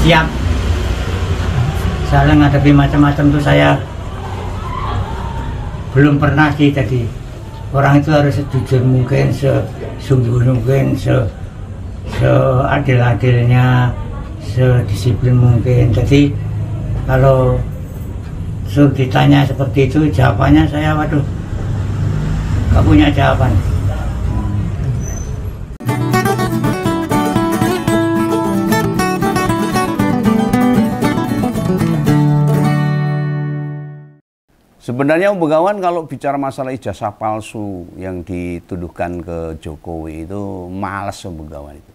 siap. Soalnya ngadepi macam-macam tuh saya belum pernah sih. Jadi orang itu harus sejujur mungkin, sesungguh mungkin, seadil-adilnya, sedisiplin mungkin. Jadi kalau suruh ditanya seperti itu, jawabannya saya waduh, gak punya jawaban. Sebenarnya Om Begawan kalau bicara masalah ijazah palsu yang dituduhkan ke Jokowi itu males Om Begawan itu.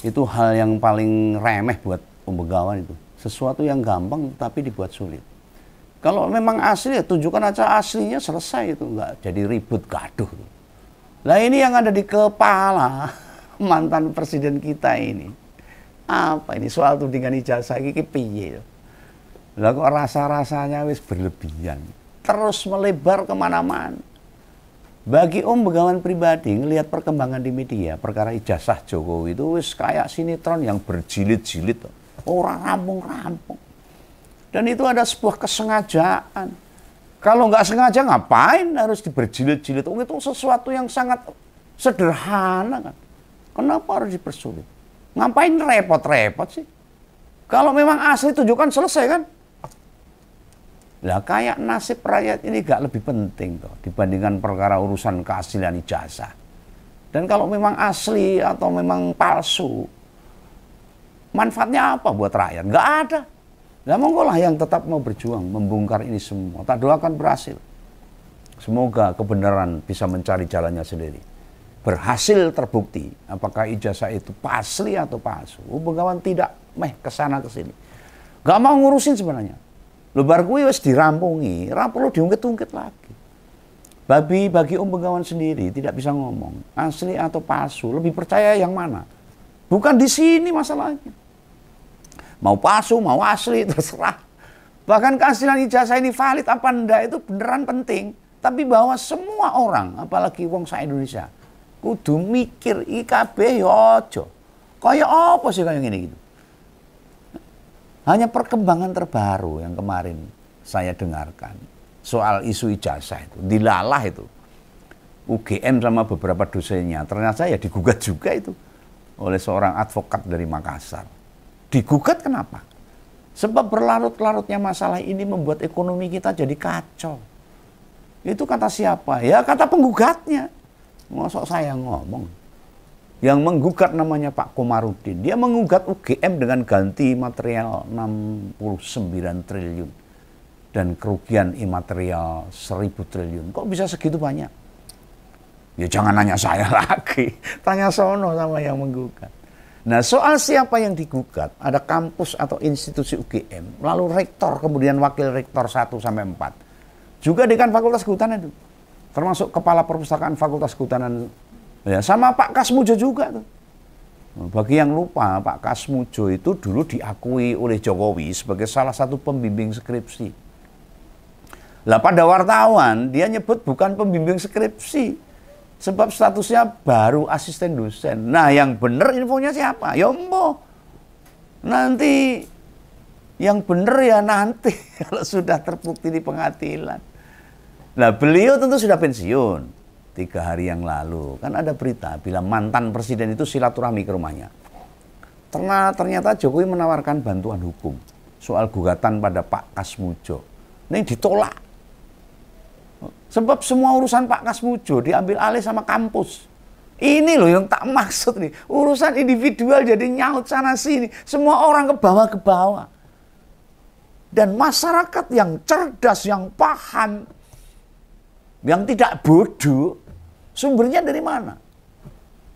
Itu hal yang paling remeh buat Om Begawan itu. Sesuatu yang gampang tapi dibuat sulit. Kalau memang asli ya tunjukkan aja aslinya, selesai itu, nggak jadi ribut gaduh. Nah ini yang ada di kepala mantan presiden kita ini. Apa ini soal tudingan ijazah ini piye? Lah kok rasa-rasanya wis berlebihan, terus melebar kemana-mana. Bagi Om Begawan pribadi ngelihat perkembangan di media perkara ijazah Jokowi itu wis kayak sinetron yang berjilid-jilid, orang rampung-rampung. Dan itu ada sebuah kesengajaan. Kalau nggak sengaja ngapain harus diberjilid-jilid? Itu sesuatu yang sangat sederhana kan. Kenapa harus dipersulit? Ngapain repot-repot sih? Kalau memang asli tunjukkan, selesai kan? Lah kayak nasib rakyat ini gak lebih penting toh dibandingkan perkara urusan keaslian ijazah. Dan kalau memang asli atau memang palsu, manfaatnya apa buat rakyat? Gak ada. Lah monggo lah yang tetap mau berjuang membongkar ini semua. Tak doakan berhasil. Semoga kebenaran bisa mencari jalannya sendiri. Berhasil terbukti apakah ijazah itu asli atau palsu. Begawan tidak kesana kesini. Gak mau ngurusin sebenarnya. Lho bar kuwi wis dirampungi, ora perlu diungkit-ungkit lagi. Bagi Om Begawan sendiri tidak bisa ngomong asli atau palsu, lebih percaya yang mana? Bukan di sini masalahnya. Mau palsu, mau asli, terserah. Bahkan keaslian ijazah ini valid apa enggak itu beneran penting. Tapi bahwa semua orang, apalagi wong sa-Indonesia, kudu mikir IKB ya aja. Kayak apa sih kayak gini gitu. Hanya perkembangan terbaru yang kemarin saya dengarkan soal isu ijazah itu, dilalah itu. UGM sama beberapa dosennya ternyata ya digugat juga itu oleh seorang advokat dari Makassar. Digugat kenapa? Sebab berlarut-larutnya masalah ini membuat ekonomi kita jadi kacau. Itu kata siapa? Ya kata penggugatnya. Masa saya ngomong. Yang menggugat namanya Pak Komarudin. Dia menggugat UGM dengan ganti material 69 triliun. Dan kerugian imaterial 1000 triliun. Kok bisa segitu banyak? Ya jangan nanya saya lagi. Tanya sono sama yang menggugat. Nah soal siapa yang digugat. Ada kampus atau institusi UGM. Lalu rektor, kemudian wakil rektor 1 sampai 4. Juga dekan Fakultas Kehutanan itu. Termasuk kepala perpustakaan Fakultas Kehutanan. Ya, sama Pak Kasmujo juga tuh. Bagi yang lupa, Pak Kasmujo itu dulu diakui oleh Jokowi sebagai salah satu pembimbing skripsi. Lah pada wartawan dia nyebut bukan pembimbing skripsi, sebab statusnya baru asisten dosen. Nah yang benar infonya siapa? Ya embo. Nanti yang benar ya nanti kalau sudah terbukti di pengadilan. Nah beliau tentu sudah pensiun. 3 hari yang lalu kan ada berita bila mantan presiden itu silaturahmi ke rumahnya. Ternyata Jokowi menawarkan bantuan hukum soal gugatan pada Pak Kasmujo. Ini ditolak. Sebab semua urusan Pak Kasmujo diambil alih sama kampus. Ini loh yang tak maksud nih. Urusan individual jadi nyaut sana sini. Semua orang ke bawah. Dan masyarakat yang cerdas, yang paham, yang tidak bodoh, sumbernya dari mana?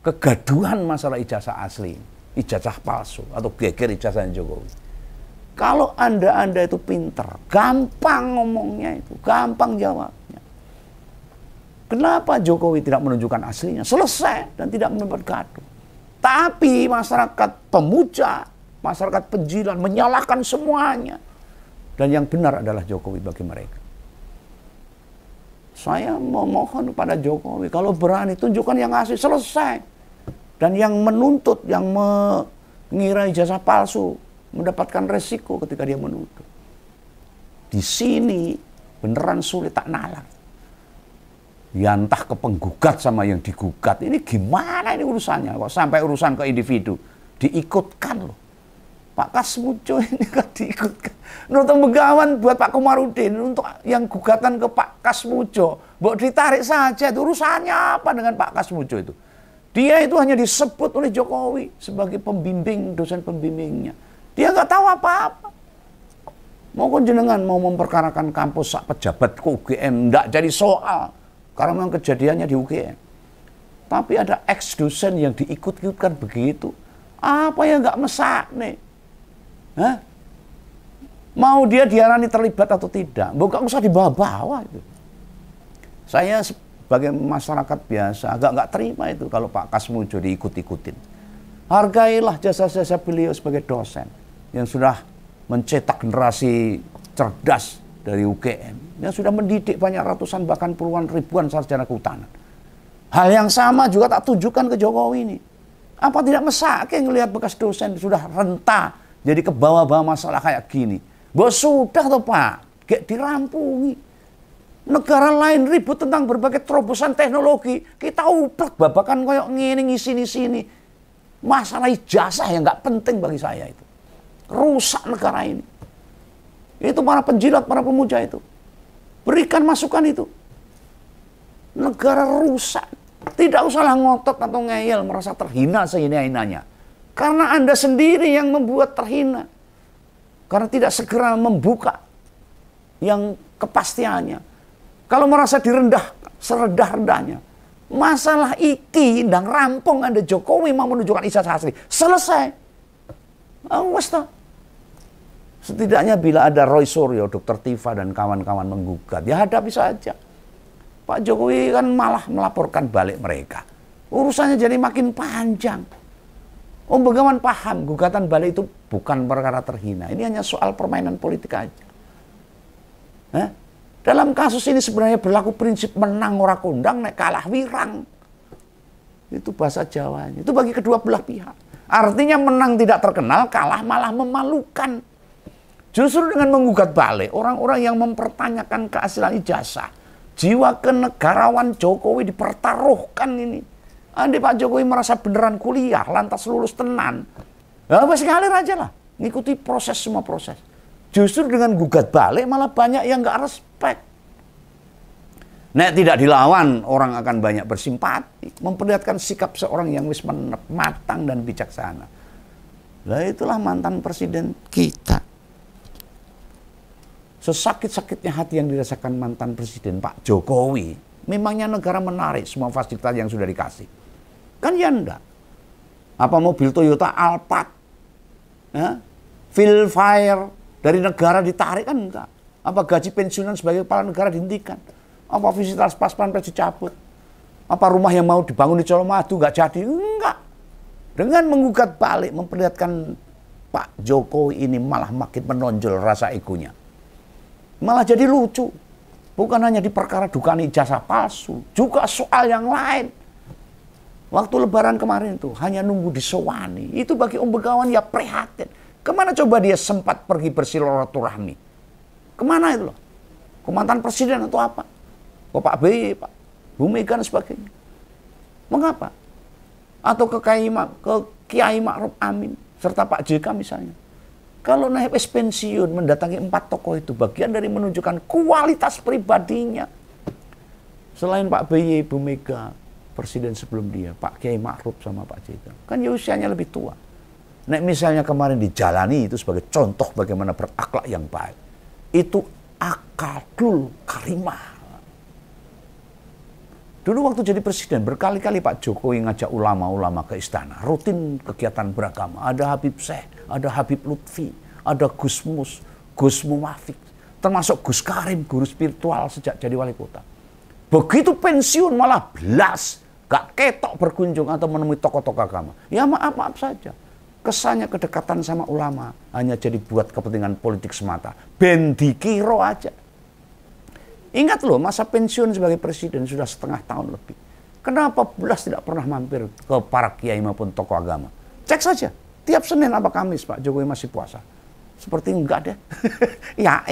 Kegaduhan masalah ijazah asli, ijazah palsu, atau geger ijazah Jokowi. Kalau Anda itu pinter, gampang ngomongnya itu, gampang jawabnya. Kenapa Jokowi tidak menunjukkan aslinya? Selesai dan tidak membuat gaduh. Tapi masyarakat pemuja, masyarakat penjilan menyalahkan semuanya. Dan yang benar adalah Jokowi bagi mereka. Saya memohon kepada Jokowi, kalau berani tunjukkan yang asli, selesai. Dan yang menuntut, yang mengira ijazah palsu, mendapatkan resiko ketika dia menuduh. Di sini beneran sulit tak nalar. Ya entah ke penggugat sama yang digugat. Ini gimana ini urusannya? Kok sampai urusan ke individu diikutkan loh. Pak Kasmujo ini kan diikutkan. Nonton Begawan buat Pak Komarudin untuk yang gugatan ke Pak Kasmujo. Mbok ditarik saja, itu urusannya apa dengan Pak Kasmujo itu? Dia itu hanya disebut oleh Jokowi sebagai pembimbing, dosen pembimbingnya. Dia nggak tahu apa-apa. Mau jenengan mau memperkarakan kampus sak pejabat ke UGM, nggak jadi soal. Karena memang kejadiannya di UGM. Tapi ada ex-dosen yang diikut-ikutkan begitu. Apa yang nggak mesak nih? Hah? Mau dia diarani terlibat atau tidak? Bukan usah dibawa-bawa itu. Saya sebagai masyarakat biasa agak nggak terima itu kalau Pak Kasmujo diikut-ikutin. Hargailah jasa-jasa beliau sebagai dosen yang sudah mencetak generasi cerdas dari UGM, yang sudah mendidik banyak ratusan bahkan puluhan ribuan sarjana kehutanan. Hal yang sama juga tak tujukan ke Jokowi ini. Apa tidak mesake ngelihat bekas dosen sudah renta jadi ke bawah-bawah masalah kayak gini. Bos sudah toh Pak, kayak dirampungi. Negara lain ribut tentang berbagai terobosan teknologi, kita uplek babakan koyok ngene ngisi-sini. Masalah ijazah yang nggak penting bagi saya itu. Rusak negara ini. Itu para penjilat, para pemuja itu. Berikan masukan itu. Negara rusak. Tidak usahlah ngotot atau ngeyel merasa terhina sehina-hinanya. Karena Anda sendiri yang membuat terhina. Karena tidak segera membuka yang kepastiannya. Kalau merasa direndah, serendah-rendahnya. Masalah iki ndang rampung Anda Jokowi mau menunjukkan ijazah asli. Selesai. Awas toh. Setidaknya bila ada Roy Suryo, Dr. Tifa dan kawan-kawan menggugat, ya hadapi saja. Pak Jokowi kan malah melaporkan balik mereka. Urusannya jadi makin panjang. Om Begawan paham, gugatan balik itu bukan perkara terhina. Ini hanya soal permainan politik aja. Dalam kasus ini sebenarnya berlaku prinsip menang ora kondang, nek kalah wirang. Itu bahasa Jawanya. Itu bagi kedua belah pihak. Artinya menang tidak terkenal, kalah malah memalukan. Justru dengan menggugat balik, orang-orang yang mempertanyakan keaslian ijazah, jiwa kenegarawan Jokowi dipertaruhkan ini. Andai Pak Jokowi merasa beneran kuliah, lantas lulus tenan, ya wes ngalir aja lah, ngikuti proses semua proses. Justru dengan gugat balik malah banyak yang nggak respect. Nek tidak dilawan, orang akan banyak bersimpati, memperlihatkan sikap seorang yang wis matang dan bijaksana. Lah itulah mantan presiden kita. Sesakit-sakitnya hati yang dirasakan mantan presiden Pak Jokowi, memangnya negara menarik semua fasilitas yang sudah dikasih. Kan ya enggak. Apa mobil Toyota Alphard, Philfire dari negara ditarik kan enggak. Apa gaji pensiunan sebagai kepala negara dihentikan. Apa fasilitas pas pampres dicabut. Apa rumah yang mau dibangun di Colomadu enggak jadi. Enggak. Dengan menggugat balik, memperlihatkan Pak Jokowi ini malah makin menonjol rasa egonya. Malah jadi lucu. Bukan hanya di perkara dugaan ijazah palsu, juga soal yang lain. Waktu lebaran kemarin itu hanya nunggu disowani. Itu bagi Om Begawan ya prihatin. Kemana coba dia sempat pergi bersilaturahmi? Kemana itu loh? Ke mantan presiden atau apa? Ke Pak BY, Pak Bu Mega dan sebagainya. Mengapa? Atau ke Kiai Ma'ruf Amin serta Pak JK misalnya. Kalau naik pensiun mendatangi 4 tokoh itu bagian dari menunjukkan kualitas pribadinya. Selain Pak BY, Bu Mega, presiden sebelum dia, Pak Kiai Ma'ruf sama Pak JK. Kan ya usianya lebih tua. Nek misalnya kemarin dijalani itu sebagai contoh bagaimana berakhlak yang baik. Itu akadul karimah. Dulu waktu jadi presiden berkali-kali Pak Jokowi ngajak ulama-ulama ke istana. Rutin kegiatan beragama. Ada Habib Syekh, ada Habib Lutfi, ada Gus Mus, Gus Muwafik. Termasuk Gus Karim, guru spiritual sejak jadi wali kota. Begitu pensiun malah belas. Gak ketok berkunjung atau menemui tokoh-tokoh agama. Ya maaf-maaf saja. Kesannya kedekatan sama ulama hanya jadi buat kepentingan politik semata. Ben dikiro aja. Ingat loh, masa pensiun sebagai presiden sudah setengah tahun lebih. Kenapa belas tidak pernah mampir ke para kiai maupun tokoh agama? Cek saja. Tiap Senin apa Kamis Pak Jokowi masih puasa? Seperti enggak deh. Ya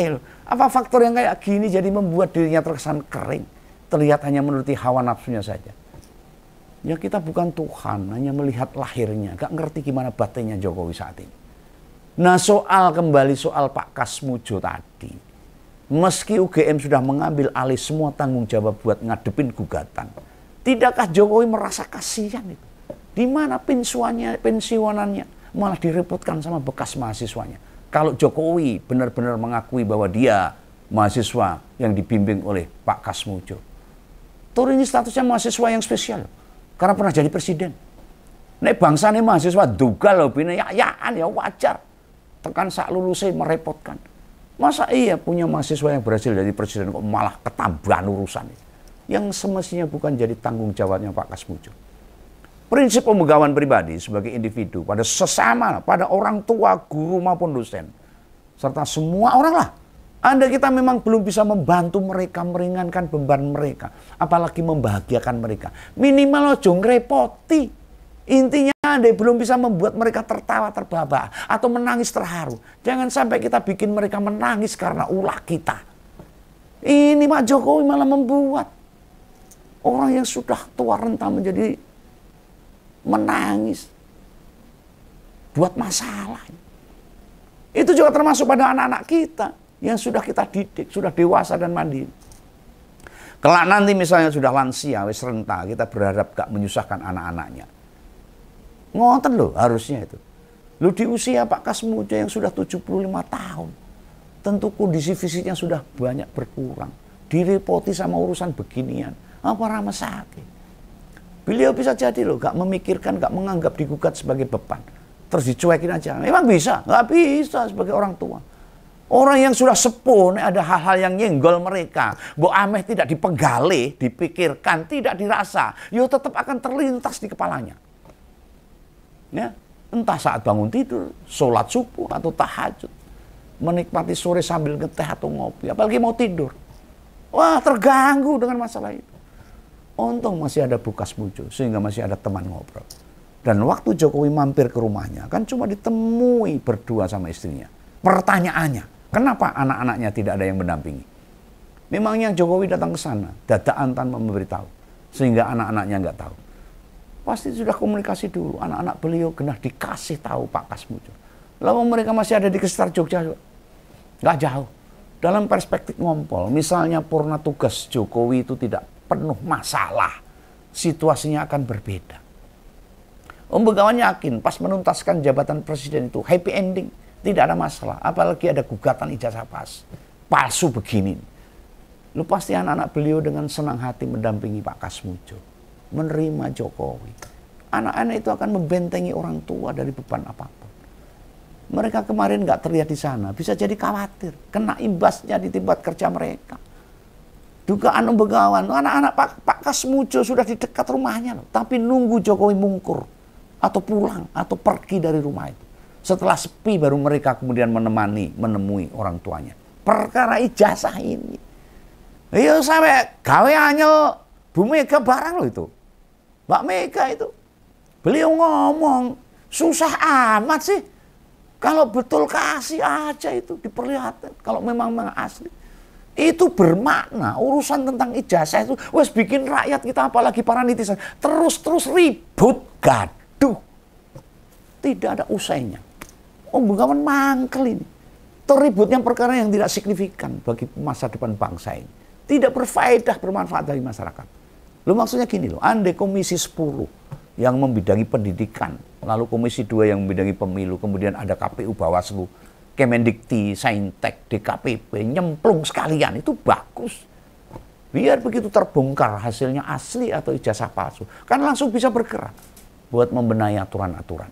apa faktor yang kayak gini jadi membuat dirinya terkesan kering, terlihat hanya menuruti hawa nafsunya saja. Ya kita bukan Tuhan, hanya melihat lahirnya, gak ngerti gimana batinnya Jokowi saat ini. Nah kembali soal Pak Kasmujo tadi, meski UGM sudah mengambil alih semua tanggung jawab buat ngadepin gugatan, tidakkah Jokowi merasa kasihan itu? Di mana pensiunannya malah direpotkan sama bekas mahasiswanya. Kalau Jokowi benar-benar mengakui bahwa dia mahasiswa yang dibimbing oleh Pak Kasmujo, toh ini statusnya mahasiswa yang spesial karena pernah jadi presiden. Nek bangsa ini mahasiswa duga loh, bina ya wajar. Tekan sak lulusnya merepotkan. Masa iya punya mahasiswa yang berhasil jadi presiden kok malah ketambahan urusan yang semestinya bukan jadi tanggung jawabnya Pak Kasmujo. Prinsip pemegawaan pribadi sebagai individu pada sesama, pada orang tua, guru maupun dosen, serta semua orang lah. Anda kita memang belum bisa membantu mereka, meringankan beban mereka, apalagi membahagiakan mereka. Minimal ojo ngrepoti. Intinya Anda belum bisa membuat mereka tertawa terbahak atau menangis terharu. Jangan sampai kita bikin mereka menangis karena ulah kita. Ini Pak Jokowi malah membuat orang yang sudah tua renta menjadi menangis buat masalah. Itu juga termasuk pada anak-anak kita yang sudah kita didik, sudah dewasa dan mandiri. Kelak nanti misalnya sudah lansia, wis renta, kita berharap gak menyusahkan anak-anaknya. Ngoten loh harusnya itu. Lu di usia Pak Kasmujo yang sudah 75 tahun, tentu kondisi fisiknya sudah banyak berkurang. Direpoti sama urusan beginian, apa ramah sakit. Beliau bisa jadi loh, gak memikirkan, gak menganggap digugat sebagai beban. Terus dicuekin aja. Memang bisa? Gak bisa sebagai orang tua. Orang yang sudah sepuh, ada hal-hal yang nyenggol mereka. Mbok ameh tidak dipegale, dipikirkan, tidak dirasa. Yo tetap akan terlintas di kepalanya. Ya, entah saat bangun tidur, sholat subuh atau tahajud. Menikmati sore sambil ngeteh atau ngopi. Apalagi mau tidur. Wah, terganggu dengan masalah itu. Untung masih ada Bu Kasmujo, sehingga masih ada teman ngobrol. Dan waktu Jokowi mampir ke rumahnya, kan cuma ditemui berdua sama istrinya. Pertanyaannya, kenapa anak-anaknya tidak ada yang mendampingi? Memangnya Jokowi datang ke sana, dadaan tanpa memberitahu, sehingga anak-anaknya nggak tahu. Pasti sudah komunikasi dulu, anak-anak beliau genah dikasih tahu Pak Kasmujo. Lalu mereka masih ada di sekitar Jogja, nggak jauh. Dalam perspektif ngompol, misalnya purna tugas Jokowi itu tidak penuh masalah, situasinya akan berbeda. Om Begawan yakin pas menuntaskan jabatan presiden itu happy ending, tidak ada masalah, apalagi ada gugatan ijazah palsu begini. Lu pasti anak-anak beliau dengan senang hati mendampingi Pak Kasmujo, menerima Jokowi. Anak-anak itu akan membentengi orang tua dari beban apapun. Mereka kemarin nggak terlihat di sana, bisa jadi khawatir, kena imbasnya di tempat kerja mereka. Dugaan Om Begawan, anak-anak Pak Kasmujo sudah di dekat rumahnya loh, tapi nunggu Jokowi mungkur atau pulang atau pergi dari rumah itu. Setelah sepi baru mereka kemudian menemui orang tuanya. Perkara ijazah ini. Ya sampai gawe anyel Bu Mega barang loh itu. Mbak Mega itu. Beliau ngomong, susah amat sih. Kalau betul kasih aja itu diperlihatkan. Kalau memang asli. Itu bermakna urusan tentang ijazah itu wes bikin rakyat kita apalagi para netizen terus ribut gaduh, tidak ada usainya. Om Begawan mangkel ini, teributnya perkara yang tidak signifikan bagi masa depan bangsa ini, tidak berfaedah bermanfaat bagi masyarakat. Lo maksudnya gini loh, andai komisi 10 yang membidangi pendidikan, lalu komisi 2 yang membidangi pemilu, kemudian ada KPU Bawaslu, Kemendikti, Saintek, DKPP, nyemplung sekalian, itu bagus. Biar begitu terbongkar hasilnya asli atau ijazah palsu, kan langsung bisa bergerak buat membenahi aturan-aturan.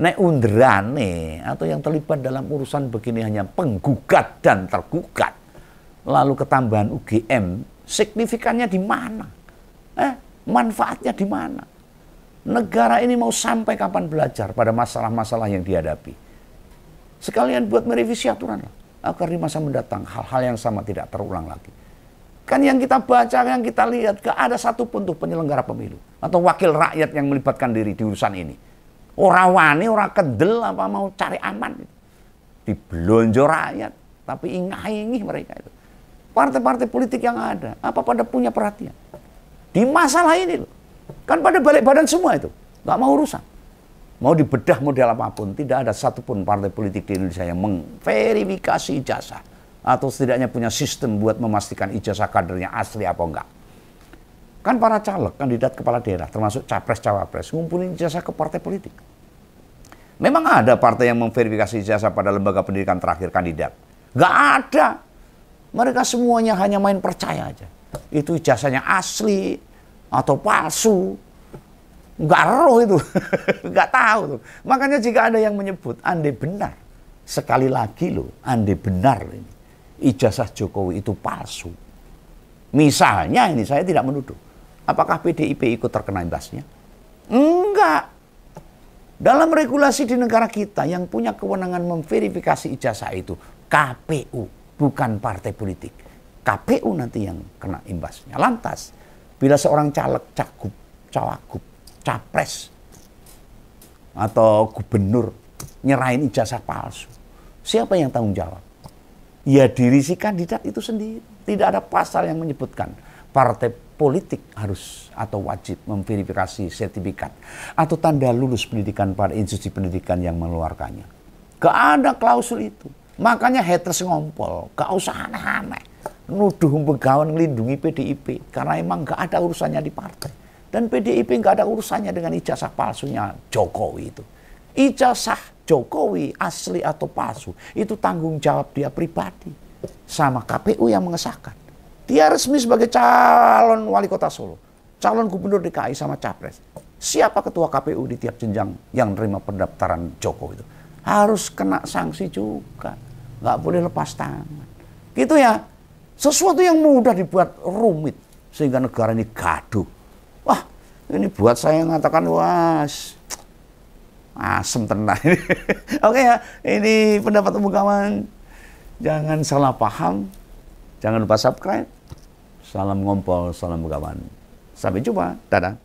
Nek undrane atau yang terlibat dalam urusan begini hanya penggugat dan tergugat, lalu ketambahan UGM, signifikannya di mana? Manfaatnya di mana? Negara ini mau sampai kapan belajar pada masalah-masalah yang dihadapi? Sekalian buat merevisi aturan lah, agar di masa mendatang hal-hal yang sama tidak terulang lagi. Kan yang kita baca, yang kita lihat, gak ada satupun tuh penyelenggara pemilu atau wakil rakyat yang melibatkan diri di urusan ini. Ora wani, ora kendel, apa mau cari aman. Dibelonjo rakyat, tapi ingah-ingih mereka itu. Partai-partai politik yang ada, apa pada punya perhatian? Di masalah ini loh, kan pada balik badan semua itu, nggak mau urusan. Mau dibedah model apapun, tidak ada satupun partai politik di Indonesia yang memverifikasi ijazah. Atau setidaknya punya sistem buat memastikan ijazah kadernya asli apa enggak. Kan para caleg, kandidat kepala daerah, termasuk capres-cawapres, ngumpulin ijazah ke partai politik. Memang ada partai yang memverifikasi ijazah pada lembaga pendidikan terakhir kandidat. Nggak ada. Mereka semuanya hanya main percaya aja. Itu ijazahnya asli atau palsu. Nggak roh itu. Nggak tahu tuh. Makanya jika ada yang menyebut, andai benar. Sekali lagi loh, andai benar ini. Ijazah Jokowi itu palsu. Misalnya ini, saya tidak menuduh. Apakah PDIP ikut terkena imbasnya? Enggak. Dalam regulasi di negara kita yang punya kewenangan memverifikasi ijazah itu KPU, bukan partai politik. KPU nanti yang kena imbasnya. Lantas, bila seorang caleg, cagup, cawagup, capres, atau gubernur nyerahin ijazah palsu, siapa yang tanggung jawab? Ya diri si kandidat itu sendiri. Tidak ada pasal yang menyebutkan partai politik harus atau wajib memverifikasi sertifikat atau tanda lulus pendidikan pada institusi pendidikan yang mengeluarkannya. Gak ada klausul itu. Makanya haters ngompol, gak usah aneh-aneh. Nuduh begawan melindungi PDIP karena emang gak ada urusannya di partai. Dan PDIP gak ada urusannya dengan ijazah palsunya Jokowi itu. Ijazah Jokowi asli atau palsu itu tanggung jawab dia pribadi sama KPU yang mengesahkan. Dia resmi sebagai calon wali kota Solo, calon gubernur DKI sama capres. Siapa ketua KPU di tiap jenjang yang menerima pendaftaran Jokowi itu harus kena sanksi juga, nggak boleh lepas tangan. Gitu ya, sesuatu yang mudah dibuat rumit sehingga negara ini gaduh. Wah, ini buat saya mengatakan wah, asem tenang. Oke ya, ini pendapat umum kawan. Jangan salah paham. Jangan lupa subscribe. Salam ngompol, salam begawan. Sampai jumpa. Dadah.